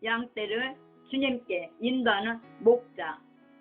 양떼를 주님께 인도하는 목자.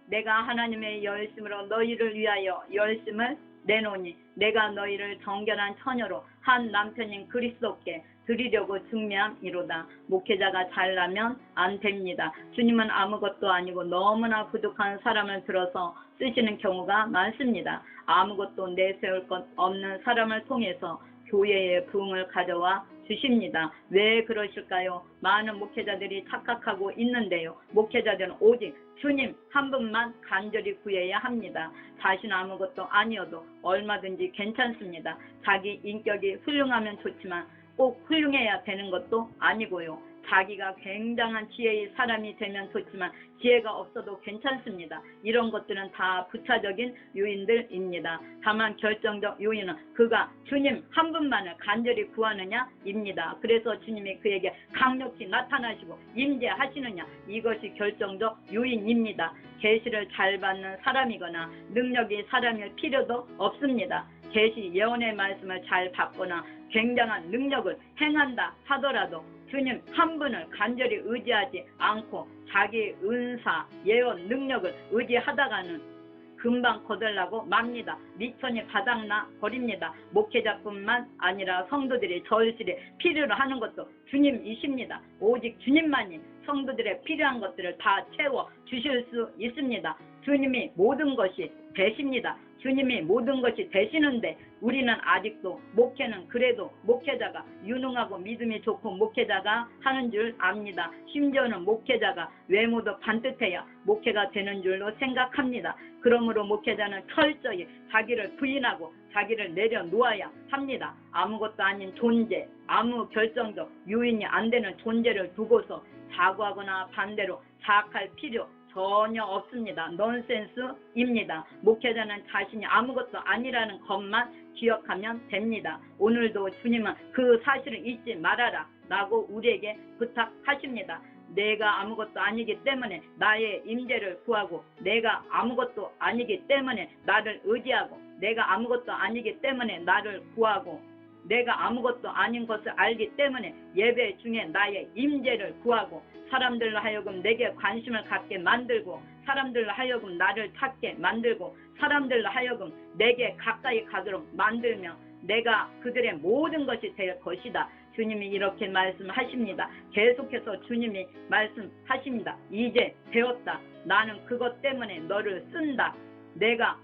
내가 하나님의 열심으로 너희를 위하여 열심을 내노니 내가 너희를 정결한 처녀로 한 남편인 그리스도께 드리려고 중매함이로다. 목회자가 잘나면 안 됩니다. 주님은 아무것도 아니고 너무나 부족한 사람을 들어서 쓰시는 경우가 많습니다. 아무것도 내세울 것 없는 사람을 통해서 교회의 부흥을 가져와 주십니다. 왜 그러실까요? 많은 목회자들이 착각하고 있는데요. 목회자들은 오직 주님 한 분만 간절히 구해야 합니다. 자신 아무것도 아니어도 얼마든지 괜찮습니다. 자기 인격이 훌륭하면 좋지만 꼭 훌륭해야 되는 것도 아니고요. 자기가 굉장한 지혜의 사람이 되면 좋지만 지혜가 없어도 괜찮습니다. 이런 것들은 다 부차적인 요인들입니다. 다만 결정적 요인은 그가 주님 한 분만을 간절히 구하느냐 입니다. 그래서 주님이 그에게 강력히 나타나시고 임재하시느냐, 이것이 결정적 요인입니다. 계시를 잘 받는 사람이거나 능력이 사람일 필요도 없습니다. 계시 예언의 말씀을 잘 받거나 굉장한 능력을 행한다 하더라도 주님 한 분을 간절히 의지하지 않고 자기 은사, 예언, 능력을 의지하다가는 금방 거들라고 맙니다. 미천이 바닥나 버립니다. 목회자뿐만 아니라 성도들이 절실히 필요로 하는 것도 주님이십니다. 오직 주님만이 성도들의 필요한 것들을 다 채워 주실 수 있습니다. 주님이 모든 것이 되십니다. 주님이 모든 것이 되시는데 우리는 아직도 목회는 그래도 목회자가 유능하고 믿음이 좋고 목회자가 하는 줄 압니다. 심지어는 목회자가 외모도 반듯해야 목회가 되는 줄로 생각합니다. 그러므로 목회자는 철저히 자기를 부인하고 자기를 내려놓아야 합니다. 아무것도 아닌 존재, 아무 결정적 요인이 안 되는 존재를 두고서 사고하거나 반대로 자학할 필요 전혀 없습니다. 넌센스입니다. 목회자는 자신이 아무것도 아니라는 것만 기억하면 됩니다. 오늘도 주님은 그 사실을 잊지 말아라 라고 우리에게 부탁하십니다. 내가 아무것도 아니기 때문에 나의 임재를 구하고, 내가 아무것도 아니기 때문에 나를 의지하고, 내가 아무것도 아니기 때문에 나를 구하고, 내가 아무것도 아닌 것을 알기 때문에 예배 중에 나의 임재를 구하고, 사람들로 하여금 내게 관심을 갖게 만들고, 사람들로 하여금 나를 찾게 만들고, 사람들로 하여금 내게 가까이 가도록 만들면 내가 그들의 모든 것이 될 것이다. 주님이 이렇게 말씀하십니다. 계속해서 주님이 말씀하십니다. 이제 되었다. 나는 그것 때문에 너를 쓴다. 내가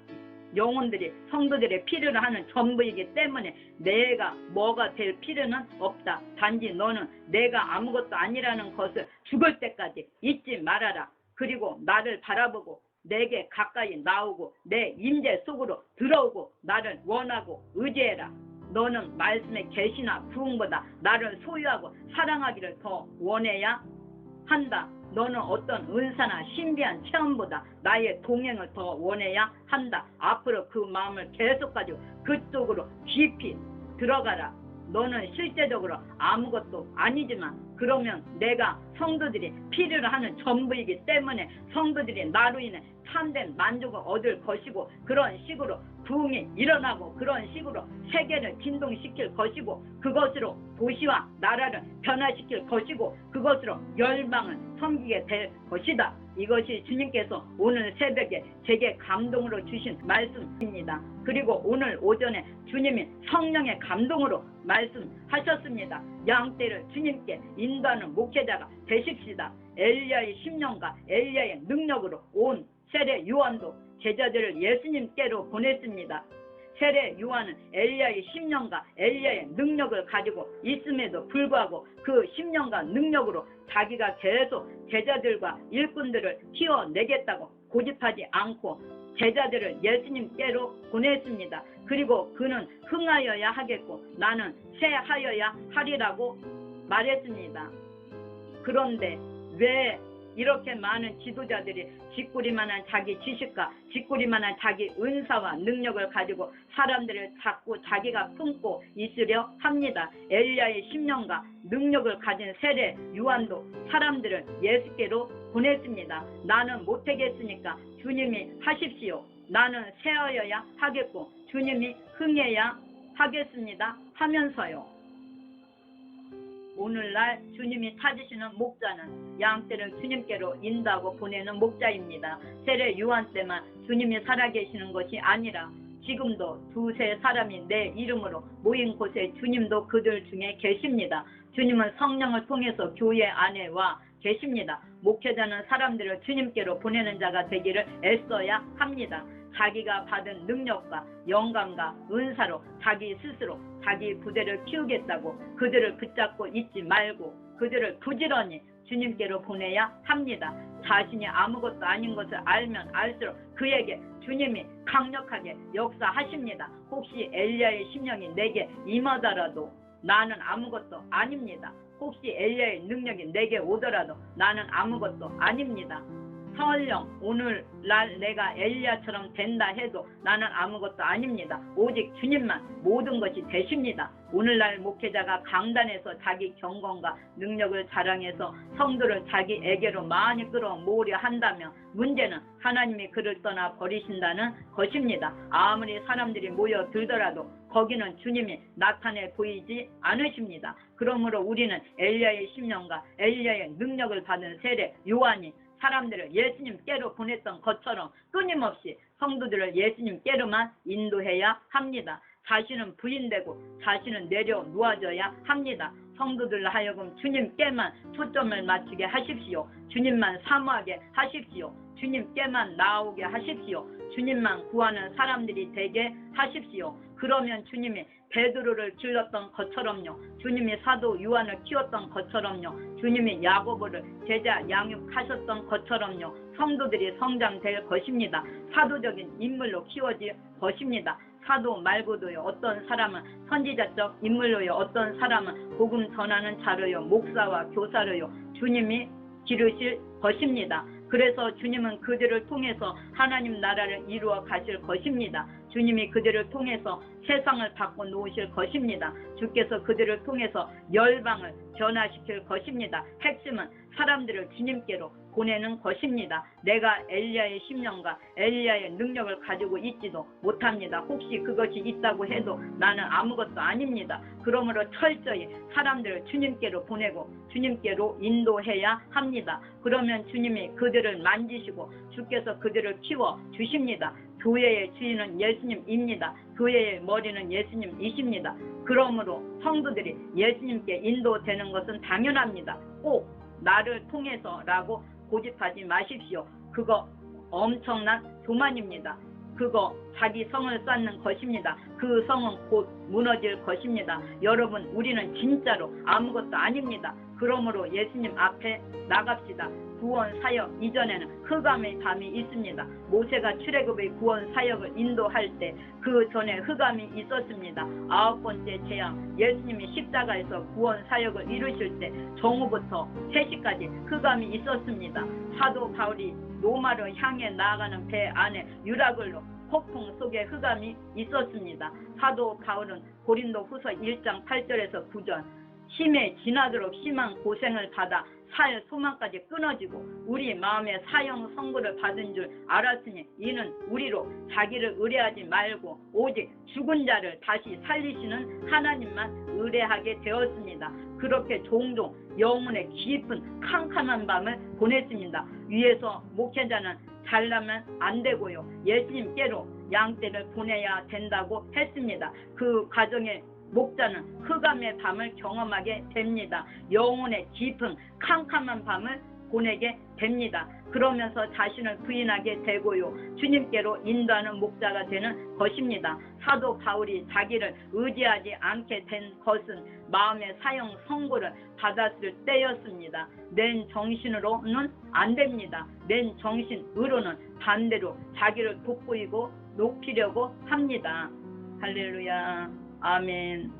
영혼들이 성도들의 필요로 하는 전부이기 때문에 내가 뭐가 될 필요는 없다. 단지 너는 내가 아무것도 아니라는 것을 죽을 때까지 잊지 말아라. 그리고 나를 바라보고 내게 가까이 나오고 내 임재 속으로 들어오고 나를 원하고 의지해라. 너는 말씀의 계시나 부흥보다 나를 소유하고 사랑하기를 더 원해야 한다. 너는 어떤 은사나 신비한 체험보다 나의 동행을 더 원해야 한다. 앞으로 그 마음을 계속 가지고 그쪽으로 깊이 들어가라. 너는 실제적으로 아무것도 아니지만 그러면 내가 성도들이 필요로 하는 전부이기 때문에 성도들이 나로 인해 참된 만족을 얻을 것이고, 그런 식으로 부흥이 일어나고 그런 식으로 세계를 진동시킬 것이고, 그것으로 도시와 나라를 변화시킬 것이고, 그것으로 열방을 섬기게 될 것이다. 이것이 주님께서 오늘 새벽에 제게 감동으로 주신 말씀입니다. 그리고 오늘 오전에 주님이 성령의 감동으로 말씀하셨습니다. 양떼를 주님께 인도하는 목회자가 되십시다. 엘리야의 심령과 엘리야의 능력으로 온 세례 요한도 제자들을 예수님께로 보냈습니다. 세례 요한은 엘리야의 심령과 엘리야의 능력을 가지고 있음에도 불구하고 그 심령과 능력으로 자기가 계속 제자들과 일꾼들을 키워내겠다고 고집하지 않고 제자들을 예수님께로 보냈습니다. 그리고 그는 흥하여야 하겠고 나는 쇠하여야 하리라고 말했습니다. 그런데 왜 이렇게 많은 지도자들이 짓구리만한 자기 지식과 짓구리만한 자기 은사와 능력을 가지고 사람들을 자꾸 자기가 품고 있으려 합니다. 엘리야의 심령과 능력을 가진 세례 요한도 사람들을 예수께로 보냈습니다. 나는 못하겠으니까 주님이 하십시오. 나는 쇠하여야 하겠고 주님이 흥해야 하겠습니다 하면서요. 오늘날 주님이 찾으시는 목자는 양떼를 주님께로 인도하고 보내는 목자입니다. 세례 요한 때만 주님이 살아계시는 것이 아니라 지금도 두세 사람이 내 이름으로 모인 곳에 주님도 그들 중에 계십니다. 주님은 성령을 통해서 교회 안에 와 계십니다. 목회자는 사람들을 주님께로 보내는 자가 되기를 애써야 합니다. 자기가 받은 능력과 영감과 은사로 자기 스스로 자기 부대를 키우겠다고 그들을 붙잡고 있지 말고 그들을 부지런히 주님께로 보내야 합니다. 자신이 아무것도 아닌 것을 알면 알수록 그에게 주님이 강력하게 역사하십니다. 혹시 엘리야의 심령이 내게 임하더라도 나는 아무것도 아닙니다. 혹시 엘리야의 능력이 내게 오더라도 나는 아무것도 아닙니다. 설령 오늘날 내가 엘리야처럼 된다 해도 나는 아무것도 아닙니다. 오직 주님만 모든 것이 되십니다. 오늘날 목회자가 강단에서 자기 경건과 능력을 자랑해서 성도를 자기에게로 많이 끌어모으려 한다면 문제는 하나님이 그를 떠나 버리신다는 것입니다. 아무리 사람들이 모여들더라도 거기는 주님이 나타내 보이지 않으십니다. 그러므로 우리는 엘리야의 심령과 엘리야의 능력을 받은 세례 요한이 사람들을 예수님께로 보냈던 것처럼 끊임없이 성도들을 예수님께로만 인도해야 합니다. 자신은 부인되고 자신은 내려 놓아져야 합니다. 성도들 하여금 주님께만 초점을 맞추게 하십시오. 주님만 사모하게 하십시오. 주님께만 나오게 하십시오. 주님만 구하는 사람들이 되게 하십시오. 그러면 주님이 베드로를 길렀던 것처럼요. 주님이 사도 요한을 키웠던 것처럼요. 주님이 야고보를 제자 양육하셨던 것처럼요. 성도들이 성장될 것입니다. 사도적인 인물로 키워질 것입니다. 사도 말고도요. 어떤 사람은 선지자적 인물로요. 어떤 사람은 복음 전하는 자로요. 목사와 교사로요. 주님이 기르실 것입니다. 그래서 주님은 그들을 통해서 하나님 나라를 이루어 가실 것입니다. 주님이 그들을 통해서 세상을 바꿔 놓으실 것입니다. 주께서 그들을 통해서 열방을 변화시킬 것입니다. 핵심은 사람들을 주님께로 보내는 것입니다. 내가 엘리야의 심령과 엘리야의 능력을 가지고 있지도 못합니다. 혹시 그것이 있다고 해도 나는 아무것도 아닙니다. 그러므로 철저히 사람들을 주님께로 보내고 주님께로 인도해야 합니다. 그러면 주님이 그들을 만지시고 주께서 그들을 키워 주십니다. 교회의 주인은 예수님입니다. 교회의 머리는 예수님이십니다. 그러므로 성도들이 예수님께 인도되는 것은 당연합니다. 꼭 나를 통해서라고 고집하지 마십시오. 그거 엄청난 교만입니다. 그거 자기 성을 쌓는 것입니다. 그 성은 곧 무너질 것입니다. 여러분, 우리는 진짜로 아무것도 아닙니다. 그러므로 예수님 앞에 나갑시다. 구원 사역 이전에는 흑암의 밤이 있습니다. 모세가 출애굽의 구원 사역을 인도할 때 그 전에 흑암이 있었습니다. 9번째 재앙, 예수님이 십자가에서 구원 사역을 이루실 때 정오부터 3시까지 흑암이 있었습니다. 사도 바울이 로마로 향해 나아가는 배 안에 유라굴로 폭풍 속에 흑암이 있었습니다. 사도 바울은 고린도 후서 1장 8절에서 9절 힘에 지나도록 심한 고생을 받아 살 소망까지 끊어지고 우리 마음에 사형 선고를 받은 줄 알았으니 이는 우리로 자기를 의뢰하지 말고 오직 죽은 자를 다시 살리시는 하나님만 의뢰하게 되었습니다. 그렇게 종종 영혼의 깊은 캄캄한 밤을 보냈습니다. 위에서 목회자는 잘나면 안 되고요. 예수님께로 양떼를 보내야 된다고 했습니다. 그 과정에 목자는 흑암의 밤을 경험하게 됩니다. 영혼의 깊은 캄캄한 밤을 보내게 됩니다. 그러면서 자신을 부인하게 되고요. 주님께로 인도하는 목자가 되는 것입니다. 사도 바울이 자기를 의지하지 않게 된 것은 마음의 사형 선고를 받았을 때였습니다. 내 정신으로는 안 됩니다. 내 정신으로는 반대로 자기를 돋보이고 높이려고 합니다. 할렐루야. 아멘.